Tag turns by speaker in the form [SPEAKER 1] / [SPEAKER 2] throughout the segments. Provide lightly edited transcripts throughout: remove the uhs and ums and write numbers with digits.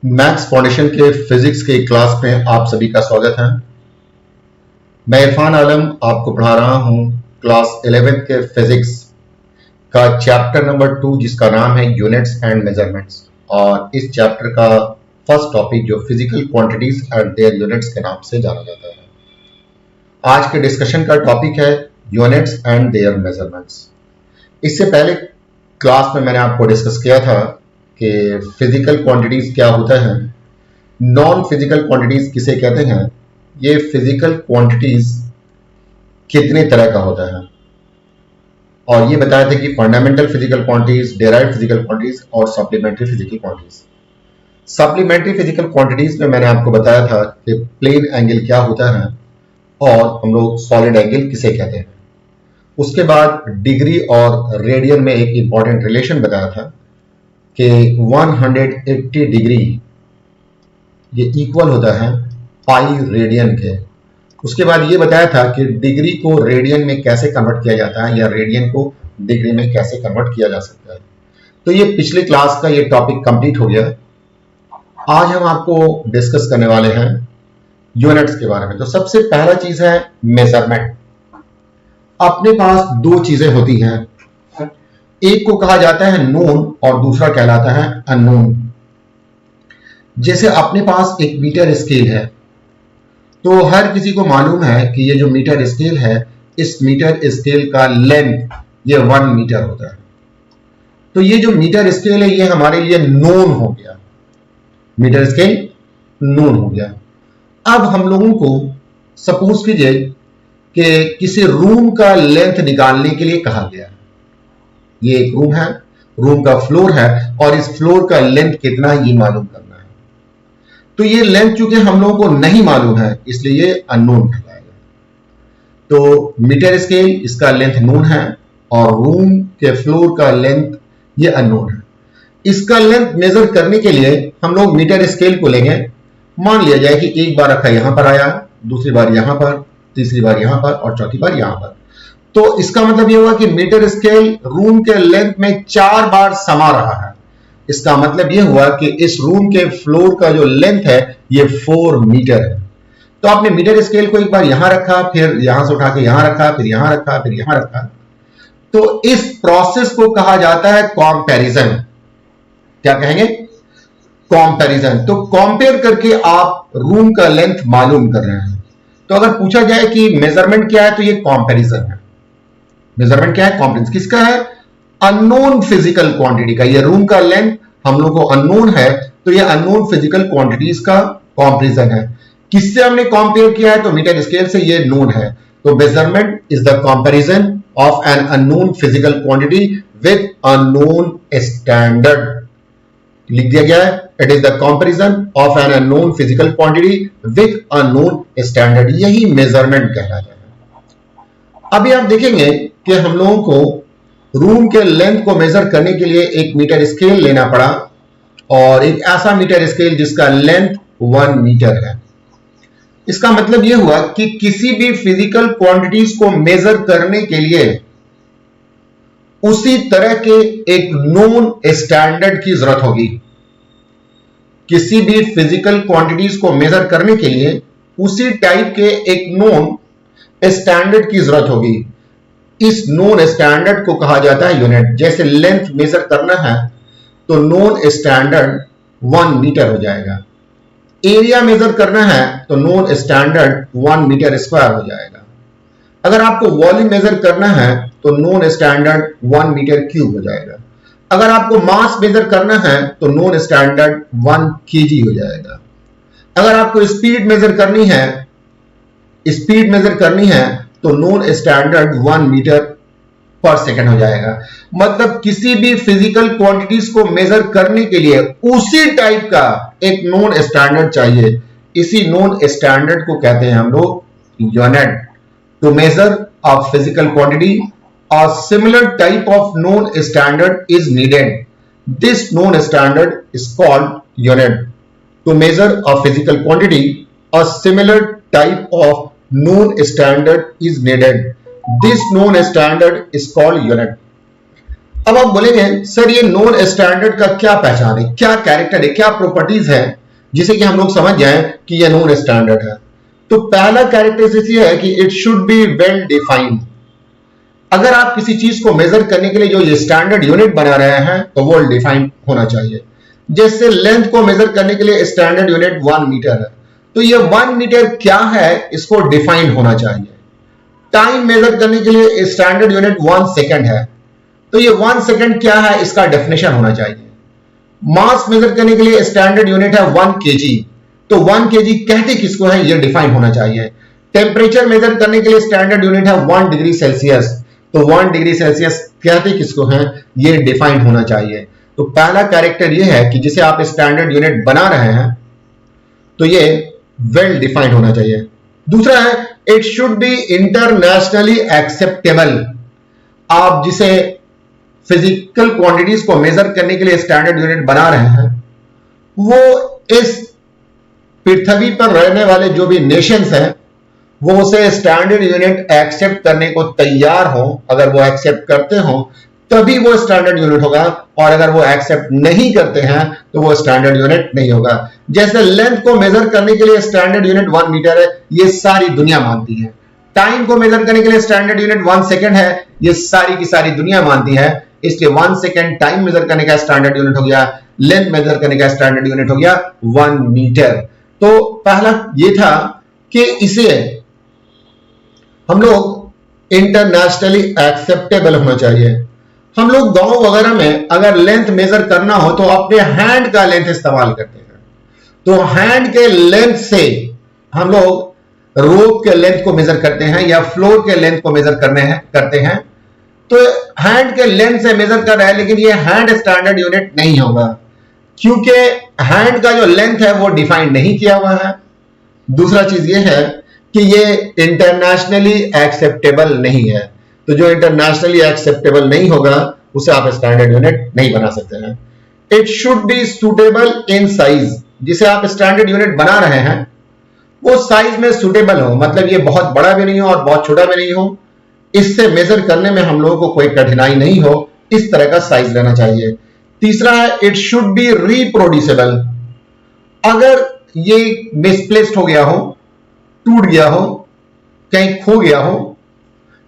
[SPEAKER 1] Maths foundation के physics के class में आप सभी का स्वागत है। मैं इरफान आलम आपको पढ़ा रहा हूं क्लास 11th के फिजिक्स का चैप्टर नंबर 2 जिसका नाम है यूनिट्स एंड मेजरमेंट्स। और इस चैप्टर का फर्स्ट टॉपिक जो physical quantities and their units के नाम से जाना जाता है। आज के डिस्कशन का टॉपिक है यूनिट्स एंड देयर मेजरमेंट्स। इससे पहले क्लास में मैंने आपको डिस्कस किया था कि फिजिकल क्वांटिटीज क्या होता है, नॉन फिजिकल क्वांटिटीज किसे कहते हैं, ये फिजिकल क्वांटिटीज कितने तरह का होता है, और ये बताया था कि fundamental physical quantities, derived physical quantities और supplementary physical quantities. Supplementary physical quantities में मैंने आपको बताया था कि प्लेन एंगल क्या होता है और हम लोग सॉलिड एंगल किसे कहते हैं। उसके बाद डिग्री और रेडियन में एक इंपॉर्टेंट रिलेशन बताया था कि 180 डिग्री ये इक्वल होता है पाई रेडियन के। उसके बाद ये बताया था कि डिग्री को रेडियन में कैसे कन्वर्ट किया जाता है या रेडियन को डिग्री में कैसे कन्वर्ट किया जा सकता है। तो ये पिछले क्लास का ये टॉपिक कंप्लीट हो गया। आज हम आपको डिस्कस करने वाले हैं यूनिट्स के बारे में। तो सबसे पहला चीज है मेजरमेंट। अपने पास दो चीजें होती हैं, एक को कहा जाता है नोन और दूसरा कहलाता है अननोन। जैसे अपने पास एक मीटर स्केल है, तो हर किसी को मालूम है कि ये जो मीटर स्केल है, इस मीटर स्केल का लेंथ ये 1 मीटर होता है। तो ये जो मीटर स्केल है ये हमारे लिए नोन हो गया, मीटर स्केल नोन हो गया। अब हम लोगों को सपोज कीजिए कि किसी रूम का लेंथ निकालने के लिए कहा गया। ये एक रूम है, रूम का फ्लोर है और इस फ्लोर का लेंथ कितना ये मालूम करना है। तो ये लेंथ चूंकि हम लोगों को नहीं मालूम है इसलिए ये अननोन कहलाएगा। तो मीटर स्केल इसका लेंथ नोन है और रूम के फ्लोर का लेंथ ये अननोन है। इसका लेंथ मेजर करने के लिए हम लोग मीटर स्केल को लेंगे। मान लिया जाए कि एक बार रखा यहां पर आया, दूसरी बार यहां पर, तीसरी बार यहां पर और चौथी बार यहां पर। तो इसका मतलब यह हुआ कि मीटर स्केल रूम के लेंथ में 4 बार समा रहा है। इसका मतलब यह हुआ कि इस रूम के फ्लोर का जो लेंथ है ये 4 मीटर है। तो आपने मीटर स्केल को एक बार यहां रखा, फिर यहां से उठा के यहां रखा, फिर यहां रखा, फिर यहां रखा। तो इस प्रोसेस को कहा जाता है कंपैरिजन। क्या कहेंगे? कंपैरिजन। तो कंपेयर करके आप रूम का लेंथ मालूम कर रहे हैं। तो अगर पूछा जाए कि मेजरमेंट क्या है, तो ये कंपैरिजन है। मेजरमेंट क्या है? कंपैरिजन। किसका है? अननोन फिजिकल क्वांटिटी का। ये रूम का लेंथ हम लोग को अननोन है, तो ये अननोन फिजिकल क्वांटिटीज का कंपैरिजन है। किससे हमने कंपेयर किया है? तो मीटर स्केल से। ये नोन है। तो measurement is the comparison of an unknown physical quantity with a known standard. लिख दिया गया है, it is the comparison of an unknown physical quantity with a known standard. यही मेजरमेंट कहलाता है। अभी आप देखेंगे कि हम लोगों को रूम के लेंथ को मेजर करने के लिए एक मीटर स्केल लेना पड़ा और एक ऐसा मीटर स्केल जिसका लेंथ 1 मीटर है। इसका मतलब यह हुआ कि किसी भी फिजिकल क्वांटिटीज को मेजर करने के लिए उसी तरह के एक नोन स्टैंडर्ड की जरूरत होगी। किसी भी फिजिकल क्वांटिटीज को मेजर करने के लिए उसी टाइप के एक नोन स्टैंडर्ड की जरूरत होगी। इस नोन स्टैंडर्ड को कहा जाता है यूनिट। जैसे लेंथ मेजर करना है तो नोन स्टैंडर्ड 1 मीटर हो जाएगा। एरिया मेजर करना है तो नोन स्टैंडर्ड 1 मीटर स्क्वायर हो जाएगा। अगर आपको वॉल्यूम मेजर करना है तो नोन स्टैंडर्ड 1 मीटर क्यूब हो जाएगा। अगर आपको मास मेजर करना है तो नोन स्टैंडर्ड 1 केजी हो जाएगा। अगर आपको स्पीड मेजर करनी है तो नोन स्टैंडर्ड 1 मीटर पर सेकंड हो जाएगा। मतलब किसी भी फिजिकल क्वांटिटीज को मेजर करने के लिए उसी टाइप का एक नोन स्टैंडर्ड चाहिए। इसी नोन स्टैंडर्ड को कहते हैं हम लोग unit. To measure a physical quantity a similar type of known standard is needed. This known standard is called unit. To measure a physical quantity, a similar type of known standard is needed. This known standard is called unit. अब आप बोलेंगे sir ये non standard का क्या पहचान है, क्या character है, क्या प्रॉपर्टीज है जिसे कि हम लोग समझ जाएं कि ये नॉन स्टैंडर्ड है। तो पहला कैरेक्टरिस्टिक ये है कि it should be well defined. अगर आप किसी चीज को मेजर करने के लिए जो ये स्टैंडर्ड यूनिट बना रहे हैं तो वो डिफाइंड होना चाहिए। जैसे लेंथ को मेजर करने के लिए स्टैंडर्ड यूनिट 1 मीटर है, तो ये 1 मीटर क्या है इसको डिफाइंड होना चाहिए। टाइम मेजर करने के लिए स्टैंडर्ड यूनिट 1 सेकंड है, तो ये 1 सेकंड क्या है इसका डेफिनेशन होना चाहिए। मास मेजर करने के लिए स्टैंडर्ड यूनिट है 1 केजी, तो 1 केजी कहते किसको है ये डिफाइन होना चाहिए। टेम्परेचर मेजर करने के लिए स्टैंडर्ड यूनिट है 1 डिग्री सेल्सियस, तो 1 डिग्री सेल्सियस कहते किसको है ये डिफाइन होना चाहिए। तो पहला कैरेक्टर ये है कि जिसे आप स्टैंडर्ड यूनिट बना रहे हैं तो ये वेल डिफाइंड होना चाहिए। दूसरा है it should be internationally acceptable. आप जिसे फिजिकल क्वांटिटीज को मेजर करने के लिए स्टैंडर्ड यूनिट बना रहे हैं वो इस पृथ्वी पर रहने वाले जो भी नेशंस हैं वो उसे स्टैंडर्ड यूनिट एक्सेप्ट करने को तैयार हो। अगर वो एक्सेप्ट करते हो तभी वो स्टैंडर्ड यूनिट होगा, और अगर वो एक्सेप्ट नहीं करते हैं तो वो स्टैंडर्ड यूनिट नहीं होगा। जैसे लेंथ को मेजर करने के लिए स्टैंडर्ड यूनिट 1 मीटर है, ये सारी दुनिया मानती है। टाइम को मेजर करने के लिए स्टैंडर्ड यूनिट 1 सेकंड है, ये सारी की सारी दुनिया मानती है। इसलिए 1 सेकंड टाइम मेजर करने का स्टैंडर्ड यूनिट हो गया, लेंथ मेजर करने का स्टैंडर्ड यूनिट हो गया 1 मीटर। तो पहला ये था कि इसे हम लोग इंटरनेशनली एक्सेप्टेबल होना चाहिए। हम लोग गांव वगैरह में अगर लेंथ मेजर करना हो तो अपने हैंड का लेंथ इस्तेमाल करते हैं। तो हैंड के लेंथ से हम लोग रोप के लेंथ को मेजर करते हैं या फ्लोर के लेंथ को मेजर करते हैं। तो हैंड के लेंथ से मेजर कर रहा है, लेकिन ये हैंड स्टैंडर्ड यूनिट नहीं होगा क्योंकि हैंड का जो लेंथ है वो डिफाइन नहीं किया हुआ है। दूसरा चीज ये है कि ये इंटरनेशनली एक्सेप्टेबल नहीं है, तो जो इंटरनेशनली एक्सेप्टेबल नहीं होगा उसे आप स्टैंडर्ड यूनिट नहीं बना सकते हैं। It should be suitable in size. जिसे आप स्टैंडर्ड यूनिट बना रहे हैं वो साइज में सुटेबल हो, मतलब ये बहुत बड़ा भी नहीं हो और बहुत छोटा भी नहीं हो, इससे मेजर करने में हम लोगों को कोई कठिनाई नहीं हो, इस तरह का साइज रहना चाहिए। तीसरा है इट शुड बी रिप्रोड्यूसेबल। अगर ये मिसप्लेस्ड हो गया हो, टूट गया हो, कहीं खो गया हो,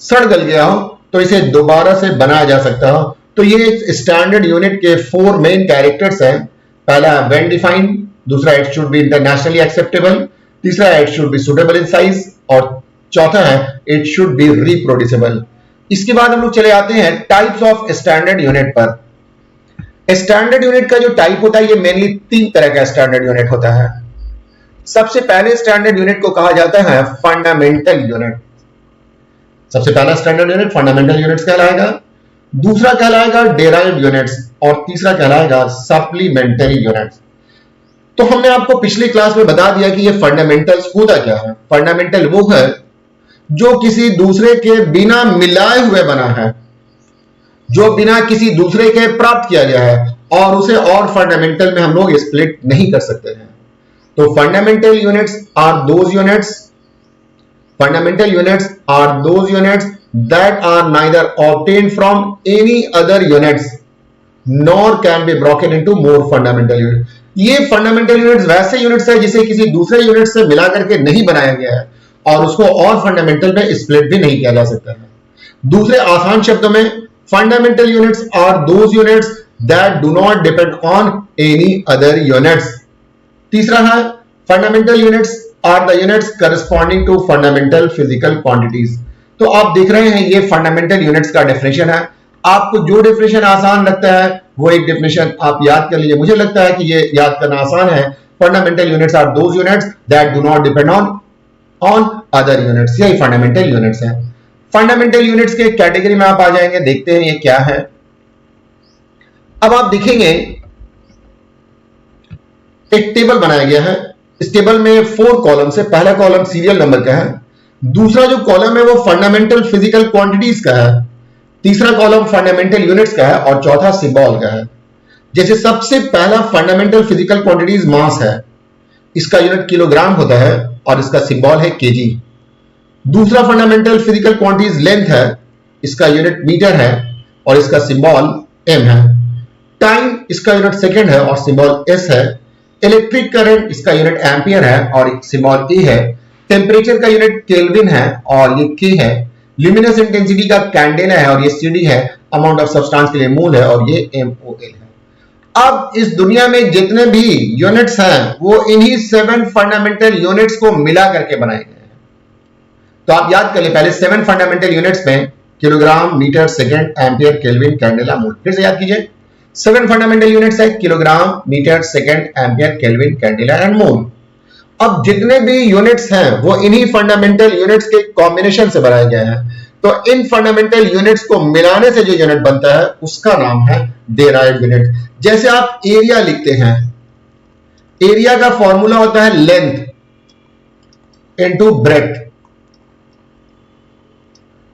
[SPEAKER 1] सड़ गल गया हो, तो इसे दोबारा से बनाया जा सकता हो। तो ये स्टैंडर्ड यूनिट के 4 मेन कैरेक्टर्स हैं। पहला वेल डिफाइंड, दूसरा it should be internationally acceptable, तीसरा it should be suitable in size, और चौथा है इट शुड बी रिप्रोड्यूसेबल। इसके बाद हम लोग चले आते हैं टाइप्स ऑफ स्टैंडर्ड यूनिट पर। स्टैंडर्ड यूनिट का जो टाइप होता है ये मेनली 3 तरह का स्टैंडर्ड यूनिट होता है। सबसे पहले स्टैंडर्ड यूनिट को कहा जाता है फंडामेंटल यूनिट। सबसे पहला स्टैंडर्ड यूनिट फंडामेंटल यूनिट्स कहलाएगा, दूसरा कहलाएगा डेराइव्ड यूनिट्स, और तीसरा कहलाएगा सप्लीमेंटरी यूनिट्स। तो हमने आपको पिछली क्लास में बता दिया कि ये फंडामेंटल्स होता क्या है। फंडामेंटल वो है जो किसी दूसरे के बिना मिलाए हुए बना है, जो बिना किसी दूसरे के प्राप्त किया गया है, और उसे और फंडामेंटल में हम लोग स्प्लिट नहीं कर सकते हैं। तो fundamental units are those units that are neither obtained from any other units nor can be broken into more fundamental units। ये फंडामेंटल यूनिट्स वैसे यूनिट्स है जिसे किसी दूसरे यूनिट से मिला करके नहीं बनाया गया है और उसको और फंडामेंटल में स्प्लिट भी नहीं किया जा सकता है। दूसरे आसान शब्दों में fundamental units are those units that do not depend on any other units। तीसरा है fundamental units are the units corresponding to fundamental physical quantities. तो आप देख रहे हैं ये फंडामेंटल यूनिट्स का डेफिनेशन है। आपको जो डेफिनेशन आसान लगता है वो एक डेफिनेशन आप याद कर लीजिए। मुझे लगता है कि ये याद करना आसान है। Fundamental units are those units that do not depend on other units. यही फंडामेंटल यूनिट्स हैं। फंडामेंटल यूनिट्स के कैटेगरी में आप आ जाएंगे, देखते हैं ये क्या है। अब आप देखेंगे एक टेबल बनाया गया है। इस टेबल में 4 कॉलम्स है। पहला कॉलम सीरियल नंबर का है, दूसरा जो कॉलम है वो फंडामेंटल फिजिकल क्वांटिटीज का है, तीसरा कॉलम फंडामेंटल यूनिट्स का है, और चौथा सिंबल का है। जैसे सबसे पहला फंडामेंटल फिजिकल क्वांटिटीज मास है, इसका यूनिट किलोग्राम होता है और इसका सिंबल है केजी। दूसरा फंडामेंटल फिजिकल क्वांटिटीज लेंथ है, इसका यूनिट मीटर है और इसका सिंबल एम है। टाइम इसका यूनिट सेकेंड है और सिंबल एस है। इलेक्ट्रिक करंट इसका यूनिट एम्पियर है और सिंबल ई है। टेम्परेचर का यूनिट केल्विन है और ये के है। ल्यूमिनस इंटेंसिटी का कैंडेला है और ये सीडी है। अमाउंट ऑफ सब्सटेंस के लिए मूल है और ये एमओएल है। अब इस दुनिया में जितने भी यूनिट्स हैं वो इन्हीं 7 फंडामेंटल यूनिट्स को मिला करके बनाए गए हैं। तो आप याद कर ले पहले 7 फंडामेंटल यूनिट्स में kilogram, metre, second, ampere, kelvin, candela, mole. फिर से याद कीजिए 7 फंडामेंटल यूनिट्स है kilogram, metre, second, ampere, kelvin, candela and mole. अब जितने भी यूनिट्स हैं वो इन्हीं फंडामेंटल यूनिट्स के कॉम्बिनेशन से बनाए गए हैं। तो इन फंडामेंटल यूनिट्स को मिलाने से जो यूनिट बनता है उसका नाम है डेराइव्ड यूनिट। जैसे आप एरिया लिखते हैं, एरिया का फॉर्मूला होता है लेंथ इनटू ब्रेड्थ।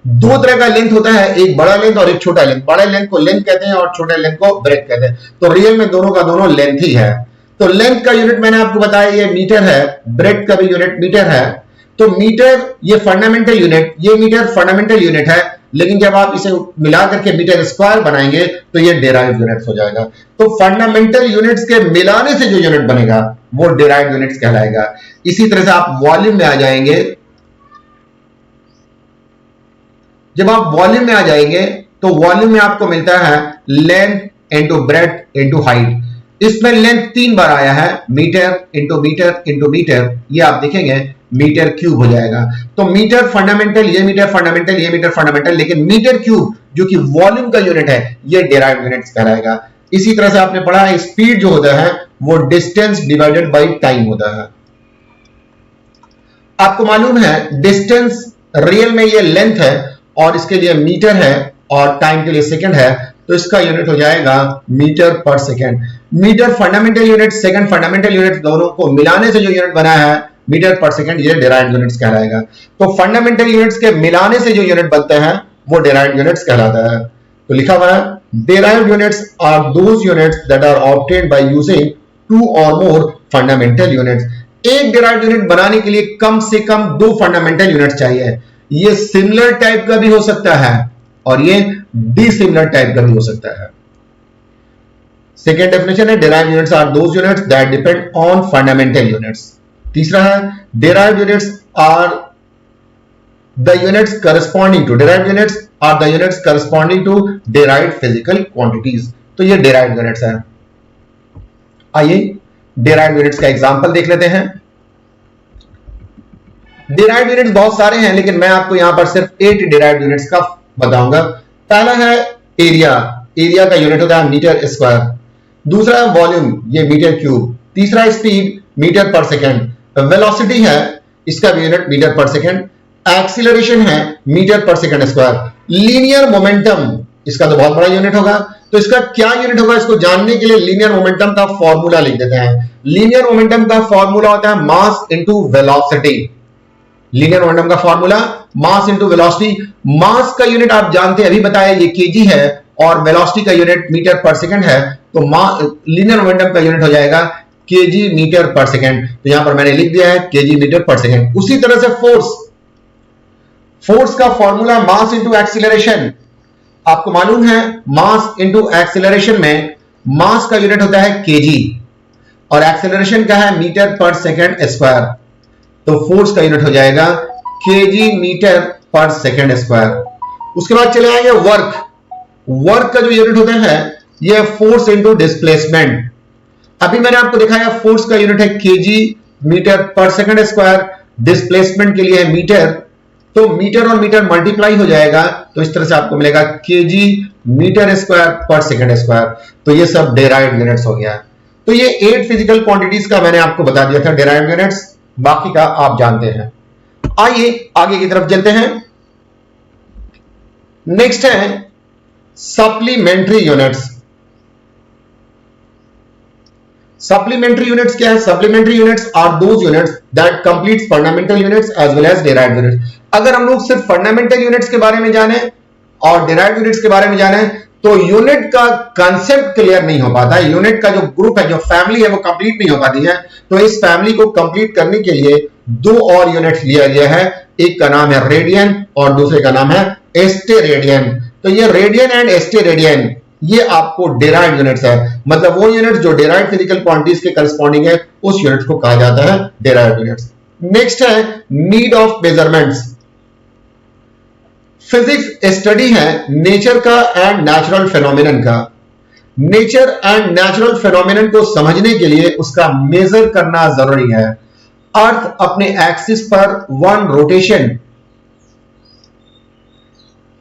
[SPEAKER 1] दो तरह का लेंथ होता है, एक बड़ा लेंथ और एक छोटा लेंथ। बड़ा लेंथ को लेंथ कहते हैं और छोटे लेंथ को ब्रेड्थ कहते हैं। तो रियल में दोनों का दोनों लेंथ ही है। तो लेंथ का यूनिट मैंने आपको बताया ये मीटर है, ब्रेड्थ का भी यूनिट मीटर है। तो मीटर ये फंडामेंटल यूनिट, ये मीटर फंडामेंटल यूनिट है, लेकिन जब आप इसे मिला करके मीटर स्क्वायर बनाएंगे तो ये डेराइव्ड यूनिट्स हो जाएगा। तो फंडामेंटल यूनिट्स के मिलाने से जो यूनिट बनेगा वो डेराइव्ड यूनिट्स कहलाएगा। इसी तरह से आप वॉल्यूम में आ जाएंगे। जब आप वॉल्यूम में आ जाएंगे तो वॉल्यूम में आपको मिलता है length into breadth into height. इसमें लेंथ 3 बार आया है, metre into metre into metre. ये आप देखेंगे मीटर क्यूब हो जाएगा। तो मीटर फंडामेंटल, ये मीटर फंडामेंटल, ये मीटर फंडामेंटल, लेकिन मीटर क्यूब जो कि वॉल्यूम का यूनिट है ये डेराइव्ड यूनिट्स कहलाएगा। इसी तरह से आपने पढ़ा है स्पीड जो होता है वो डिस्टेंस डिवाइडेड बाय टाइम होता है। आपको मालूम है डिस्टेंस रियल में ये लेंथ है और इसके लिए मीटर है और टाइम के लिए सेकंड है। तो इसका यूनिट हो जाएगा मीटर पर second. Metre fundamental unit, second fundamental unit, दोनों को मिलाने से जो यूनिट बना है मीटर पर सेकंड, ये डेराइव्ड यूनिट्स कहलाएगा। तो फंडामेंटल यूनिट्स के मिलाने से जो यूनिट बनते हैं वो डेराइव्ड यूनिट्स कहलाता है। तो लिखा हुआ है derived units are those units that are obtained by using 2 और मोर फंडामेंटल यूनिट्स। एक डेराइव्ड यूनिट बनाने के लिए कम से कम 2 फंडामेंटल यूनिट्स चाहिए। ये सिमिलर टाइप का भी हो सकता है और ये डिसिमिलर टाइप का भी हो सकता है। सेकेंड डेफिनेशन है derived units are those units that depend on fundamental units. तीसरा है derived units are the units corresponding to, derived units are the units corresponding to derived physical quantities. तो ये डेराइव्ड यूनिट्स है। आइए derived units का example देख लेते हैं। डेराइव्ड यूनिट्स बहुत सारे हैं लेकिन मैं आपको यहां पर सिर्फ 8 डेराइव्ड यूनिट्स का बताऊंगा। पहला है एरिया, एरिया का यूनिट होता है मीटर स्क्वायर। दूसरा है वॉल्यूम, ये मीटर क्यूब। तीसरा है स्पीड, मीटर पर सेकंड। वेलोसिटी है, इसका भी यूनिट मीटर पर सेकंड। एक्सीलरेशन है मीटर पर सेकंड स्क्वायर। लीनियर मोमेंटम, इसका तो बहुत बड़ा यूनिट होगा। तो इसका क्या यूनिट होगा, इसको जानने के लिए लीनियर मोमेंटम का फॉर्मूला लिख देते हैं। लीनियर मोमेंटम का फॉर्मूला होता है mass into velocity. Linear momentum का फॉर्मूला मास इंटू वेलोसिटी। मास का यूनिट आप जानते हैं, अभी बताया ये केजी है और वेलोसिटी का यूनिट मीटर पर सेकंड है। तो लीनियर मोमेंटम का यूनिट हो जाएगा केजी मीटर पर सेकंड। तो यहां पर मैंने लिख दिया है केजी मीटर पर सेकंड। उसी तरह से फोर्स, फोर्स का फॉर्मूला मास इंटू एक्सीलरेशन। आपको मालूम है मास इंटू एक्सीलरेशन में मास का यूनिट होता है केजी और एक्सीलरेशन का है मीटर पर सेकंड स्क्वायर। तो फोर्स का यूनिट हो जाएगा केजी मीटर पर सेकंड स्क्वायर। उसके बाद चले आएंगे वर्क। वर्क का जो यूनिट होता है ये फोर्स इंटू डिस्प्लेसमेंट। अभी मैंने आपको दिखाया फोर्स का यूनिट है केजी मीटर पर सेकंड स्क्वायर, डिस्प्लेसमेंट के लिए है मीटर। तो मीटर और मीटर मल्टीप्लाई हो जाएगा तो इस तरह से आपको मिलेगा केजी मीटर स्क्वायर पर सेकंड स्क्वायर। तो ये सब डेराइव्ड यूनिट्स हो गया। तो ये 8 फिजिकल क्वांटिटीज का मैंने आपको बता दिया था डेराइव्ड यूनिट्स, बाकी का आप जानते हैं। आइए आगे की तरफ चलते हैं। नेक्स्ट है सप्लीमेंट्री यूनिट्स। सप्लीमेंट्री यूनिट्स क्या है? Supplementary units are those units that completes fundamental units as well as derived units. अगर हम लोग सिर्फ फंडामेंटल यूनिट्स के बारे में जाने और डेराइव्ड यूनिट्स के बारे में जाने तो यूनिट का कांसेप्ट क्लियर नहीं हो पाता है। यूनिट का जो ग्रुप है, जो फैमिली है, वो कंप्लीट नहीं हो पाती है। तो इस फैमिली को कंप्लीट करने के लिए 2 और यूनिट्स लिया गया है। एक का नाम है रेडियन और दूसरे का नाम है एस्टेरेडियन। तो ये रेडियन एंड एस्टेरेडियन ये आपको डेराइव्ड यूनिट्स है, मतलब वो यूनिट जो डेराइव्ड फिजिकल क्वांटिटीज के करस्पॉन्डिंग है उस यूनिट को कहा जाता है डेराइव्ड यूनिट्स। नेक्स्ट है need of measurements. Physics study है नेचर का एंड नेचुरल फेनोमेनन का। नेचर एंड नेचुरल फेनोमेनन को समझने के लिए उसका मेजर करना जरूरी है। अर्थ अपने एक्सिस पर वन रोटेशन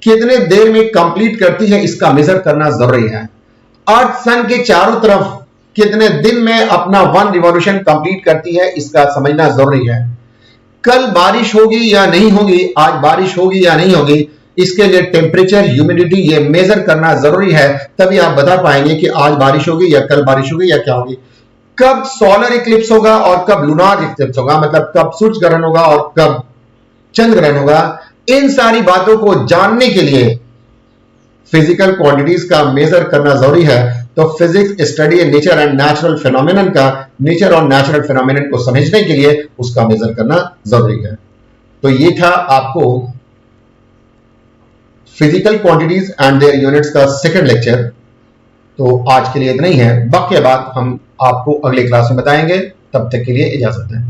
[SPEAKER 1] कितने देर में कंप्लीट करती है इसका मेजर करना जरूरी है। अर्थ सन के चारों तरफ कितने दिन में अपना वन रिवॉल्यूशन कंप्लीट करती है इसका समझना जरूरी है। कल बारिश होगी या नहीं होगी, आज बारिश होगी या नहीं होगी, इसके लिए टेम्परेचर, ह्यूमिडिटी ये मेजर करना जरूरी है, तभी आप बता पाएंगे कि आज बारिश होगी या कल बारिश होगी या क्या होगी। कब सोलर इक्लिप्स होगा और कब लूनार इक्लिप्स होगा, मतलब कब सूर्य ग्रहण होगा और कब चंद्र ग्रहण होगा, इन सारी बातों को जानने के लिए फिजिकल क्वांटिटीज का मेजर करना जरूरी है। तो physics study nature and natural phenomenon का, नेचर और नेचुरल फेनोमेनन को समझने के लिए उसका मेजर करना जरूरी है। तो ये था आपको physical quantities and their units का सेकंड लेक्चर। तो आज के लिए इतना ही है, बाकी बात हम आपको अगले क्लास में बताएंगे। तब तक के लिए इजाजत है।